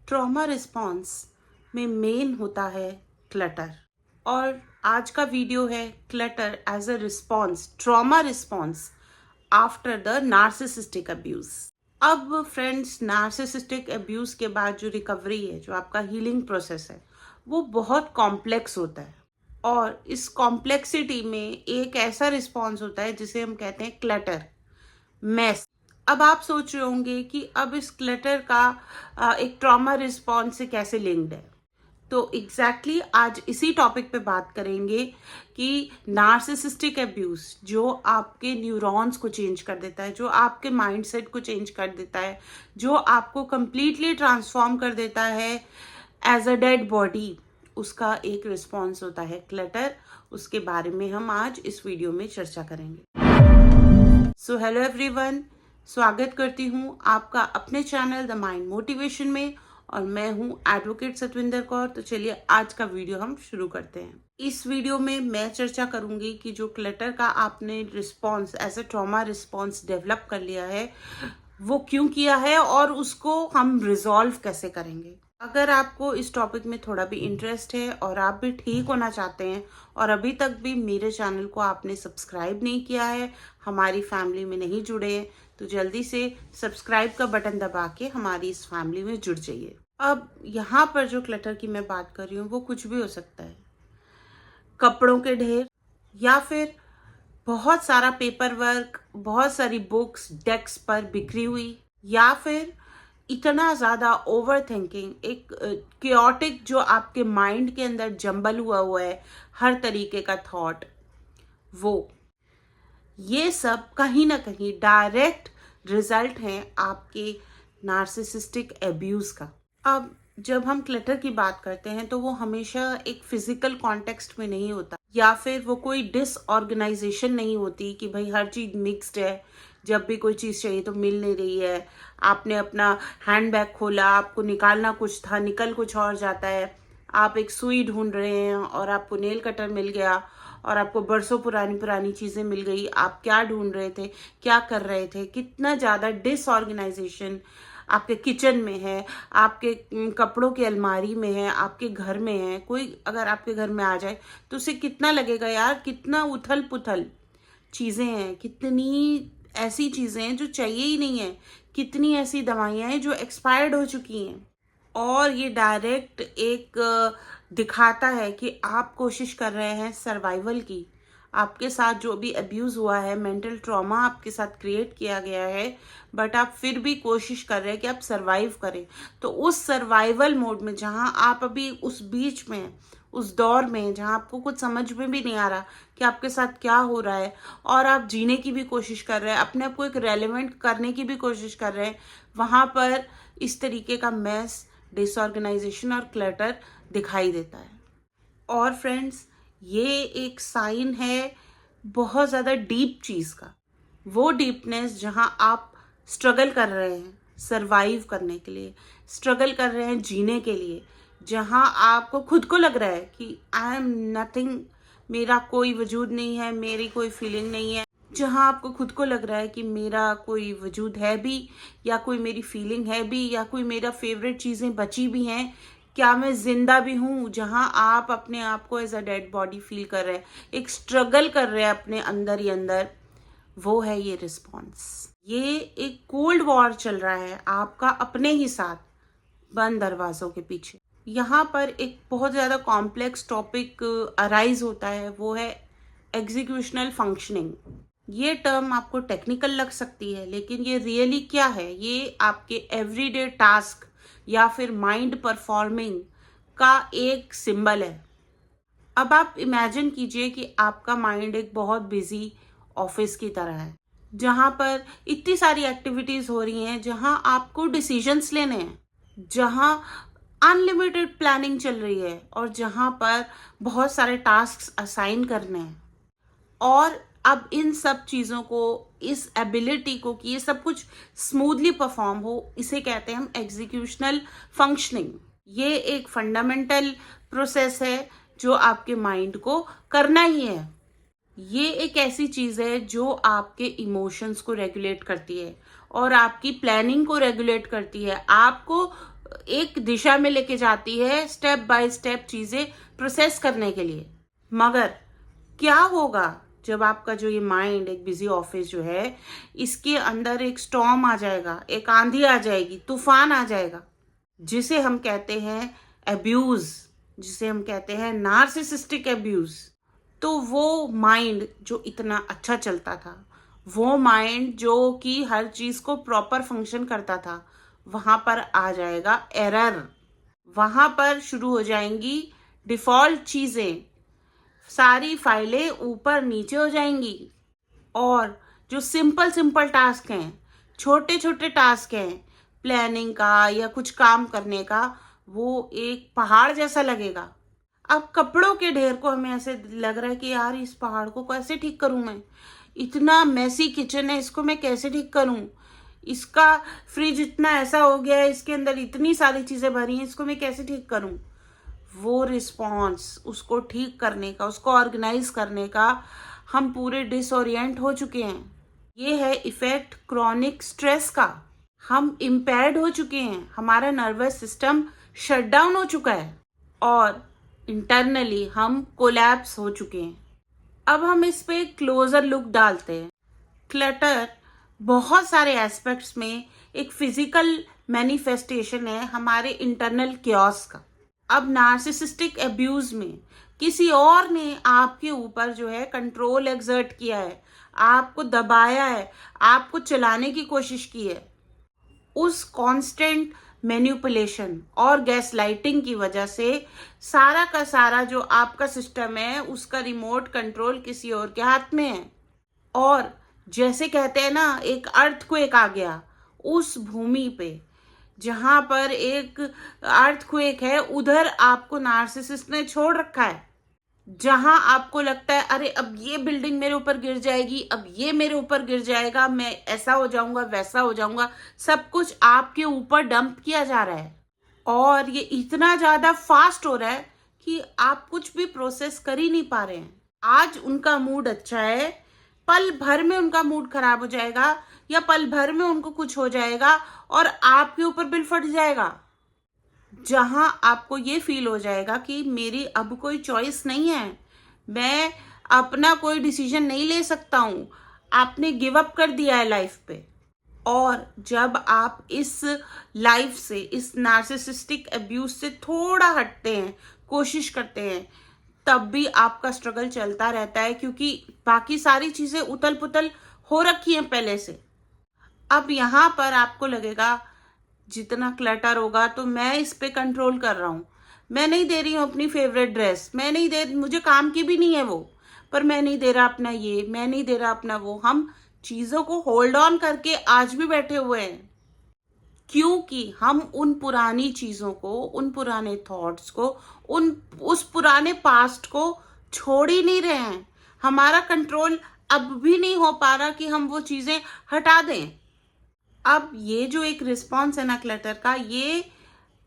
Trauma response में main होता है क्लटर। और आज का वीडियो है clutter as a response, trauma response after the narcissistic abuse. अब फ्रेंड्स, नार्सिसिस्टिक अब्यूज के बाद जो रिकवरी है, जो आपका हीलिंग प्रोसेस है, वो बहुत कॉम्प्लेक्स होता है। और इस कॉम्प्लेक्सिटी में एक ऐसा रिस्पॉन्स होता है जिसे हम कहते हैं क्लटर, मेस। अब आप सोच रहे होंगे कि अब इस क्लटर का एक ट्रॉमा रिस्पॉन्स से कैसे लिंक्ड है। तो एग्जैक्टली आज इसी टॉपिक पे बात करेंगे कि नार्सिसिस्टिक अब्यूज जो आपके न्यूरॉन्स को चेंज कर देता है, जो आपके माइंडसेट को चेंज कर देता है, जो आपको कंप्लीटली ट्रांसफॉर्म कर देता है एज अ डेड बॉडी, उसका एक रिस्पॉन्स होता है क्लटर। उसके बारे में हम आज इस वीडियो में चर्चा करेंगे। सो हेलो एवरीवन, स्वागत करती हूँ आपका अपने चैनल द माइंड मोटिवेशन में, और मैं हूँ एडवोकेट सतविंदर कौर। तो चलिए आज का वीडियो हम शुरू करते हैं। इस वीडियो में मैं चर्चा करूंगी कि जो क्लटर का आपने response as a trauma response develop कर लिया है, वो क्यों किया है और उसको हम रिजॉल्व कैसे करेंगे। अगर आपको इस टॉपिक में थोड़ा भी इंटरेस्ट है और आप भी ठीक होना चाहते हैं और अभी तक भी मेरे चैनल को आपने सब्सक्राइब नहीं किया है, हमारी फैमिली में नहीं जुड़े हैं, तो जल्दी से सब्सक्राइब का बटन दबा के हमारी इस फैमिली में जुड़ जाइए। अब यहाँ पर जो क्लटर की मैं बात कर रही हूँ वो कुछ भी हो सकता है। कपड़ों के ढेर, या फिर बहुत सारा पेपर वर्क, बहुत सारी बुक्स डेस्क पर बिखरी हुई, या फिर इतना ज्यादा ओवर थिंकिंग, एक क्योटिक जो आपके माइंड के अंदर जंबल हुआ है, हर तरीके का थॉट, वो ये सब कहीं ना कहीं डायरेक्ट रिजल्ट है आपके नार्सिसिस्टिक एब्यूज का। अब जब हम क्लटर की बात करते हैं तो वो हमेशा एक फिजिकल कॉन्टेक्स्ट में नहीं होता, या फिर वो कोई डिसऑर्गेनाइजेशन नहीं होती कि भाई हर चीज मिक्स्ड है, जब भी कोई चीज चाहिए तो मिल नहीं रही है। आपने अपना हैंडबैग खोला, आपको निकालना कुछ था, निकल कुछ और जाता है। आप एक सुई ढूंढ रहे हैं और आपको नेल कटर मिल गया, और आपको बरसों पुरानी पुरानी चीजें मिल गई। आप क्या ढूंढ रहे थे, क्या कर रहे थे, कितना ज्यादा डिसऑर्गेनाइजेशन आपके किचन में है, आपके कपड़ों की अलमारी में है, आपके घर में है। कोई अगर आपके घर में आ जाए तो उसे कितना लगेगा यार, कितना उथल पुथल चीजें हैं, कितनी ऐसी चीजें हैं जो चाहिए ही नहीं है, कितनी ऐसी दवाइयां हैं जो एक्सपायर्ड हो चुकी हैं। और ये डायरेक्ट एक दिखाता है कि आप कोशिश कर रहे हैं सर्वाइवल की। आपके साथ जो भी अब्यूज हुआ है, मेंटल ट्रॉमा आपके साथ क्रिएट किया गया है, बट आप फिर भी कोशिश कर रहे हैं कि आप सर्वाइव करें। तो उस सर्वाइवल मोड में, जहां आप अभी उस बीच में, उस दौर में जहां आपको कुछ समझ में भी नहीं आ रहा कि आपके साथ क्या हो रहा है, और आप जीने की भी कोशिश कर रहे हैं, अपने आप को एक रेलेवेंट करने की भी कोशिश कर रहे हैं, वहां पर इस तरीके का मैस, डिसऑर्गेनाइजेशन और क्लटर दिखाई देता है। और फ्रेंड्स, ये एक साइन है बहुत ज़्यादा डीप चीज़ का, वो डीपनेस जहां आप स्ट्रगल कर रहे हैं सरवाइव करने के लिए, स्ट्रगल कर रहे हैं जीने के लिए, जहां आपको खुद को लग रहा है कि आई एम नथिंग, मेरा कोई वजूद नहीं है, मेरी कोई फीलिंग नहीं है। जहां आपको खुद को लग रहा है कि मेरा कोई वजूद है भी, या कोई मेरी फीलिंग है भी, या कोई मेरा फेवरेट चीज़ें बची भी हैं, क्या मैं जिंदा भी हूँ। जहां आप अपने आप को as a dead body feel कर रहे हैं, एक स्ट्रगल कर रहे हैं अपने अंदर ही अंदर, वो है ये रिस्पॉन्स। ये एक कोल्ड वॉर चल रहा है आपका अपने ही साथ, बंद दरवाजों के पीछे। यहाँ पर एक बहुत ज़्यादा कॉम्प्लेक्स टॉपिक अराइज होता है, वो है एग्जीक्यूशनल फंक्शनिंग। ये टर्म आपको टेक्निकल लग सकती है, लेकिन ये रियली क्या है? ये आपके एवरीडे टास्क या फिर माइंड परफॉर्मिंग का एक सिंबल है। अब आप इमेजिन कीजिए कि आपका माइंड एक बहुत बिजी ऑफिस की तरह है, जहां पर इतनी सारी एक्टिविटीज हो रही हैं, जहां आपको डिसीजंस लेने हैं, जहां अनलिमिटेड प्लानिंग चल रही है, और जहां पर बहुत सारे टास्क असाइन करने हैं। और अब इन सब चीज़ों को, इस एबिलिटी को कि ये सब कुछ स्मूथली परफॉर्म हो, इसे कहते हैं हम एग्जीक्यूशनल फंक्शनिंग। ये एक फंडामेंटल प्रोसेस है जो आपके माइंड को करना ही है। ये एक ऐसी चीज़ है जो आपके इमोशंस को रेगुलेट करती है और आपकी प्लानिंग को रेगुलेट करती है। आपको एक दिशा में लेके जाती है, स्टेप बाय स्टेप चीज़ें प्रोसेस करने के लिए। मगर क्या होगा जब आपका जो ये माइंड, एक बिजी ऑफिस जो है, इसके अंदर एक स्टॉर्म आ जाएगा, एक आंधी आ जाएगी, तूफान आ जाएगा, जिसे हम कहते हैं अब्यूज, जिसे हम कहते हैं नार्सिसिस्टिक अब्यूज। तो वो माइंड जो इतना अच्छा चलता था, वो माइंड जो कि हर चीज को प्रॉपर फंक्शन करता था, वहां पर आ जाएगा एरर। वहां पर शुरू हो जाएंगी डिफॉल्ट चीजें, सारी फाइलें ऊपर नीचे हो जाएंगी, और जो सिंपल सिंपल टास्क हैं, छोटे छोटे टास्क हैं प्लानिंग का या कुछ काम करने का, वो एक पहाड़ जैसा लगेगा। अब कपड़ों के ढेर को हमें ऐसे लग रहा है कि यार इस पहाड़ को कैसे ठीक करूं मैं, इतना मैसी किचन है, इसको मैं कैसे ठीक करूं, इसका फ्रिज इतना ऐसा हो गया है, इसके अंदर इतनी सारी चीजें भरी हैं, इसको मैं कैसे ठीक करूं। वो रिस्पॉन्स, उसको ठीक करने का, उसको ऑर्गेनाइज करने का, हम पूरे डिसओरिएंट हो चुके हैं। ये है इफेक्ट क्रॉनिक स्ट्रेस का। हम इम्पेयर्ड हो चुके हैं, हमारा नर्वस सिस्टम शट डाउन हो चुका है, और इंटरनली हम कोलैप्स हो चुके हैं। अब हम इस पे क्लोजर लुक डालते हैं। क्लटर बहुत सारे एस्पेक्ट्स में एक फिजिकल मैनिफेस्टेशन है हमारे इंटरनल क्योस का। अब नार्सिसिस्टिक अब्यूज में किसी और ने आपके ऊपर जो है कंट्रोल एक्सर्ट किया है, आपको दबाया है, आपको चलाने की कोशिश की है। उस कांस्टेंट मैनिपुलेशन और गैस लाइटिंग की वजह से सारा का सारा जो आपका सिस्टम है, उसका रिमोट कंट्रोल किसी और के हाथ में है। और जैसे कहते हैं ना, एक अर्थक्वेक आ गया उस भूमि पे, जहां पर एक अर्थक्वेक है, उधर आपको नार्सिसिस्ट ने छोड़ रखा है। जहां आपको लगता है अरे अब ये बिल्डिंग मेरे ऊपर गिर जाएगी, अब ये मेरे ऊपर गिर जाएगा, मैं ऐसा हो जाऊंगा, वैसा हो जाऊंगा, सब कुछ आपके ऊपर डंप किया जा रहा है। और ये इतना ज्यादा फास्ट हो रहा है कि आप कुछ भी प्रोसेस कर ही नहीं पा रहे हैं। आज उनका मूड अच्छा है, पल भर में उनका मूड खराब हो जाएगा, या पल भर में उनको कुछ हो जाएगा और आपके ऊपर बिल फट जाएगा, जहां आपको ये फील हो जाएगा कि मेरी अब कोई चॉइस नहीं है, मैं अपना कोई डिसीजन नहीं ले सकता हूं, आपने गिव अप कर दिया है लाइफ पे। और जब आप इस लाइफ से, इस नार्सिसिस्टिक अब्यूज से थोड़ा हटते हैं, कोशिश करते हैं, तब भी आपका स्ट्रगल चलता रहता है, क्योंकि बाकी सारी चीजें उथल पुथल हो रखी हैं पहले से। अब यहाँ पर आपको लगेगा जितना क्लटर होगा तो मैं इस पे कंट्रोल कर रहा हूँ, मैं नहीं दे रही हूँ अपनी फेवरेट ड्रेस, मैं नहीं दे, मुझे काम की भी नहीं है वो, पर मैं नहीं दे रहा अपना ये, मैं नहीं दे रहा अपना वो। हम चीजों को होल्ड ऑन करके आज भी बैठे हुए हैं, क्योंकि हम उन पुरानी चीजों को, उन पुराने थॉट्स को, उस पुराने पास्ट को छोड़ ही नहीं रहे हैं। हमारा कंट्रोल अब भी नहीं हो पा रहा कि हम वो चीजें हटा दें। अब ये जो एक रिस्पॉन्स है ना क्लटर का, ये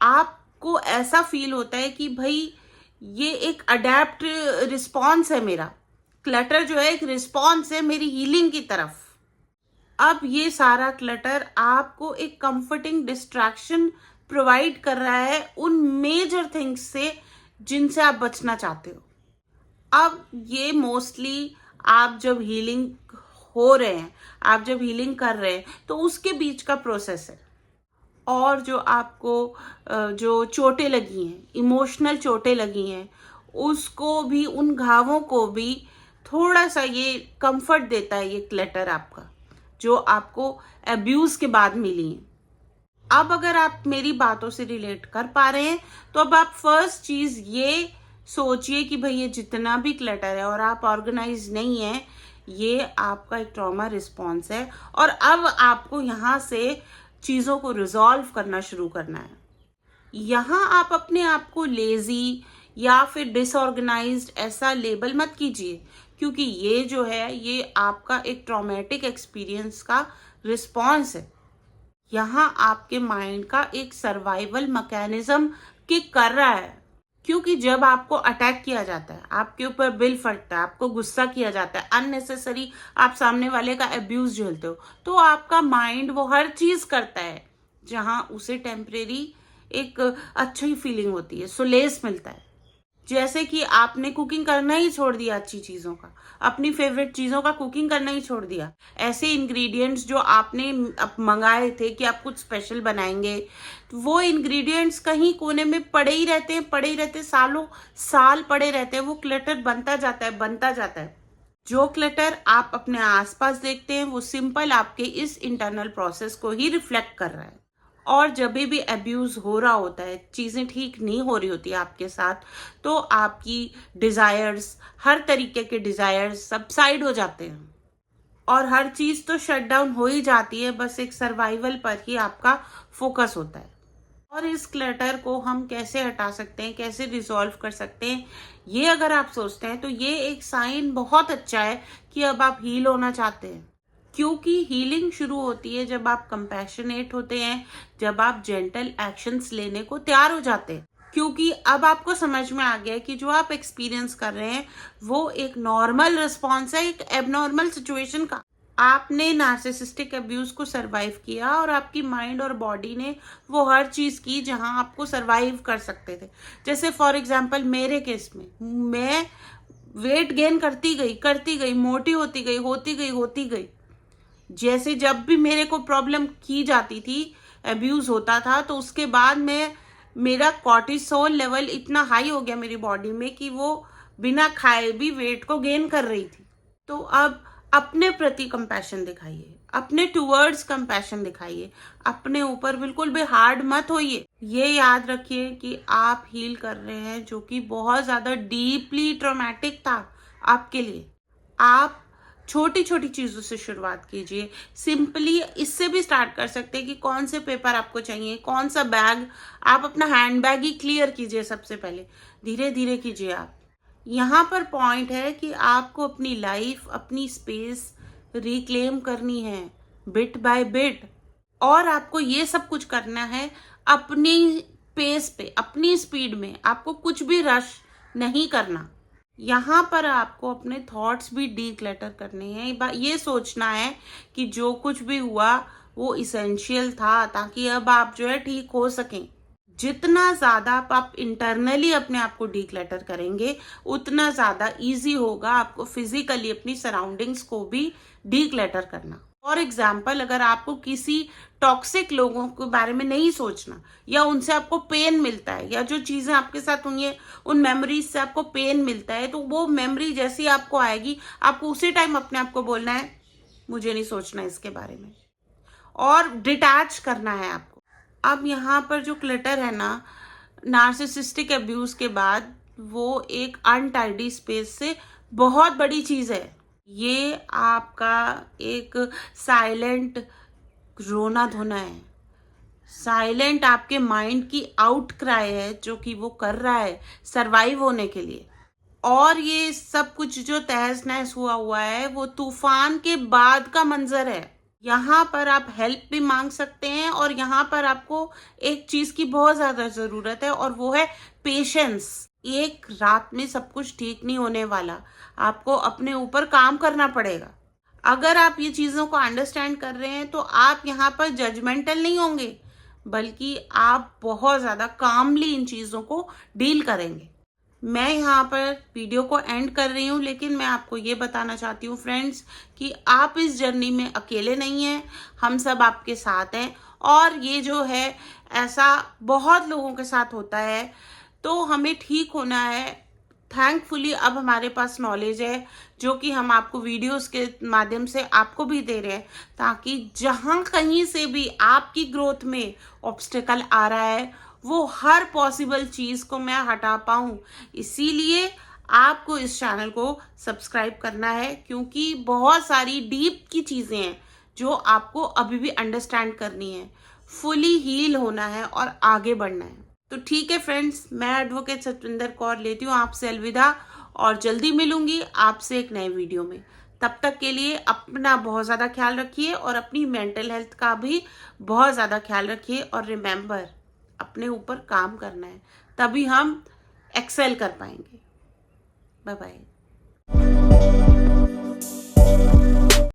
आपको ऐसा फील होता है कि भाई ये एक अडेप्ट रिस्पॉन्स है मेरा। क्लटर जो है एक रिस्पॉन्स है मेरी हीलिंग की तरफ। अब ये सारा क्लटर आपको एक कंफर्टिंग डिस्ट्रैक्शन प्रोवाइड कर रहा है उन मेजर थिंग्स से जिनसे आप बचना चाहते हो। अब ये मोस्टली आप जब हीलिंग हो रहे हैं, आप जब हीलिंग कर रहे हैं, तो उसके बीच का प्रोसेस है। और जो आपको जो चोटें लगी हैं, इमोशनल चोटें लगी हैं, उसको भी, उन घावों को भी थोड़ा सा ये कंफर्ट देता है ये क्लटर आपका, जो आपको अब्यूज के बाद मिली है। अब अगर आप मेरी बातों से रिलेट कर पा रहे हैं, तो अब आप फर्स्ट चीज ये सोचिए कि भाई ये जितना भी क्लटर है और आप ऑर्गेनाइज नहीं है, ये आपका एक ट्रॉमा रिस्पॉन्स है, और अब आपको यहाँ से चीज़ों को रिजॉल्व करना शुरू करना है। यहाँ आप अपने आप को लेजी या फिर डिसऑर्गेनाइज्ड ऐसा लेबल मत कीजिए, क्योंकि ये जो है ये आपका एक ट्रॉमेटिक एक्सपीरियंस का रिस्पॉन्स है। यहाँ आपके माइंड का एक सर्वाइवल मैकेनिज्म किक कर रहा है, क्योंकि जब आपको अटैक किया जाता है, आपके ऊपर बिल फटता है, आपको गुस्सा किया जाता है, अननेसेसरी आप सामने वाले का अब्यूज झेलते हो, तो आपका माइंड वो हर चीज करता है जहां उसे टेम्परेरी एक अच्छी फीलिंग होती है, सुलेस मिलता है। जैसे कि आपने कुकिंग करना ही छोड़ दिया, अच्छी चीज़ों का, अपनी फेवरेट चीज़ों का कुकिंग करना ही छोड़ दिया। ऐसे इंग्रेडिएंट्स जो आपने मंगाए थे कि आप कुछ स्पेशल बनाएंगे, वो इंग्रेडिएंट्स कहीं कोने में पड़े ही रहते, सालों साल पड़े रहते हैं। वो क्लटर बनता जाता है। जो क्लटर आप अपने आसपास देखते हैं वो सिंपल आपके इस इंटरनल प्रोसेस को ही रिफ्लेक्ट कर रहा है। और जब भी अब्यूज हो रहा होता है, चीज़ें ठीक नहीं हो रही होती आपके साथ, तो आपकी डिज़ायर्स, हर तरीके के डिज़ायर्स सबसाइड हो जाते हैं और हर चीज़ तो शट डाउन हो ही जाती है। बस एक सर्वाइवल पर ही आपका फोकस होता है। और इस क्लटर को हम कैसे हटा सकते हैं, कैसे रिजॉल्व कर सकते हैं, ये अगर आप सोचते हैं तो ये एक साइन बहुत अच्छा है कि अब आप हील होना चाहते हैं। क्योंकि हीलिंग शुरू होती है जब आप कंपैशनेट होते हैं, जब आप जेंटल एक्शंस लेने को तैयार हो जाते हैं। क्योंकि अब आपको समझ में आ गया है कि जो आप एक्सपीरियंस कर रहे हैं वो एक नॉर्मल रिस्पॉन्स है एक एबनॉर्मल सिचुएशन का। आपने नार्सिसिस्टिक अब्यूज को सरवाइव किया और आपकी माइंड और बॉडी ने वो हर चीज़ की जहां आपको सरवाइव कर सकते थे। जैसे फॉर एग्जांपल मेरे केस में मैं वेट गेन करती गई, मोटी होती गई। जैसे जब भी मेरे को प्रॉब्लम की जाती थी, अब्यूज होता था, तो उसके बाद मेरा कॉर्टिसोल लेवल इतना हाई हो गया मेरी बॉडी में कि वो बिना खाए भी वेट को गेन कर रही थी। तो अब अपने प्रति कंपैशन दिखाइए, अपने टूवर्ड्स कंपैशन दिखाइए, अपने ऊपर बिल्कुल भी हार्ड मत होइए। ये याद रखिए कि आप हील कर रहे हैं, जो कि बहुत ज्यादा डीपली ट्रॉमेटिक था आपके लिए। आप छोटी छोटी चीजों से शुरुआत कीजिए। सिंपली इससे भी स्टार्ट कर सकते हैं कि कौन से पेपर आपको चाहिए, कौन सा बैग। आप अपना हैंड बैग ही क्लियर कीजिए सबसे पहले, धीरे धीरे कीजिए। आप यहाँ पर पॉइंट है कि आपको अपनी लाइफ, अपनी स्पेस रिक्लेम करनी है बिट बाय बिट। और आपको ये सब कुछ करना है अपनी पेस पे, अपनी स्पीड में। आपको कुछ भी रश नहीं करना। यहाँ पर आपको अपने थॉट्स भी डीक्लटर करने हैं। ये सोचना है कि जो कुछ भी हुआ वो इसेंशियल था, ताकि अब आप जो है ठीक हो सकें। जितना ज़्यादा आप इंटरनली अपने आप को डीक्लटर करेंगे, उतना ज़्यादा इजी होगा आपको फिजिकली अपनी सराउंडिंग्स को भी डीक्लटर करना। फॉर एग्जाम्पल, अगर आपको किसी टॉक्सिक लोगों के बारे में नहीं सोचना, या उनसे आपको पेन मिलता है, या जो चीज़ें आपके साथ हुई हैं उन मेमोरीज से आपको पेन मिलता है, तो वो मेमोरी जैसी आपको आएगी, आपको उसी टाइम अपने आप को बोलना है मुझे नहीं सोचना इसके बारे में, और डिटैच करना है आपको। अब यहाँ पर जो क्लटर है ना, नार्सिसिस्टिक अब्यूज के बाद, वो एक अनटाइडी स्पेस से बहुत बड़ी चीज़ है। ये आपका एक साइलेंट रोना धोना है, साइलेंट आपके माइंड की आउट क्राई है, जो कि वो कर रहा है सरवाइव होने के लिए। और ये सब कुछ जो तहस नहस हुआ है वो तूफान के बाद का मंजर है। यहाँ पर आप हेल्प भी मांग सकते हैं, और यहाँ पर आपको एक चीज की बहुत ज्यादा जरूरत है, और वो है पेशेंस। एक रात में सब कुछ ठीक नहीं होने वाला, आपको अपने ऊपर काम करना पड़ेगा। अगर आप ये चीजों को अंडरस्टैंड कर रहे हैं तो आप यहाँ पर जजमेंटल नहीं होंगे, बल्कि आप बहुत ज्यादा कामली इन चीजों को डील करेंगे। मैं यहाँ पर वीडियो को एंड कर रही हूँ, लेकिन मैं आपको ये बताना चाहती हूँ फ्रेंड्स कि आप इस जर्नी में अकेले नहीं हैं, हम सब आपके साथ हैं। और ये जो है ऐसा बहुत लोगों के साथ होता है, तो हमें ठीक होना है। थैंकफुली अब हमारे पास नॉलेज है, जो कि हम आपको वीडियोस के माध्यम से आपको भी दे रहे हैं, ताकि जहाँ कहीं से भी आपकी ग्रोथ में ऑब्स्टेकल आ रहा है, वो हर पॉसिबल चीज़ को मैं हटा पाऊँ। इसीलिए आपको इस चैनल को सब्सक्राइब करना है, क्योंकि बहुत सारी डीप की चीज़ें हैं जो आपको अभी भी अंडरस्टैंड करनी है, फुली हील होना है और आगे बढ़ना है। तो ठीक है फ्रेंड्स, मैं एडवोकेट सतविंदर कौर लेती हूँ आपसे अलविदा, और जल्दी मिलूंगी आपसे एक नए वीडियो में। तब तक के लिए अपना बहुत ज़्यादा ख्याल रखिए, और अपनी मेंटल हेल्थ का भी बहुत ज़्यादा ख्याल रखिए। और रिमेंबर, अपने ऊपर काम करना है, तभी हम एक्सेल कर पाएंगे। Bye bye.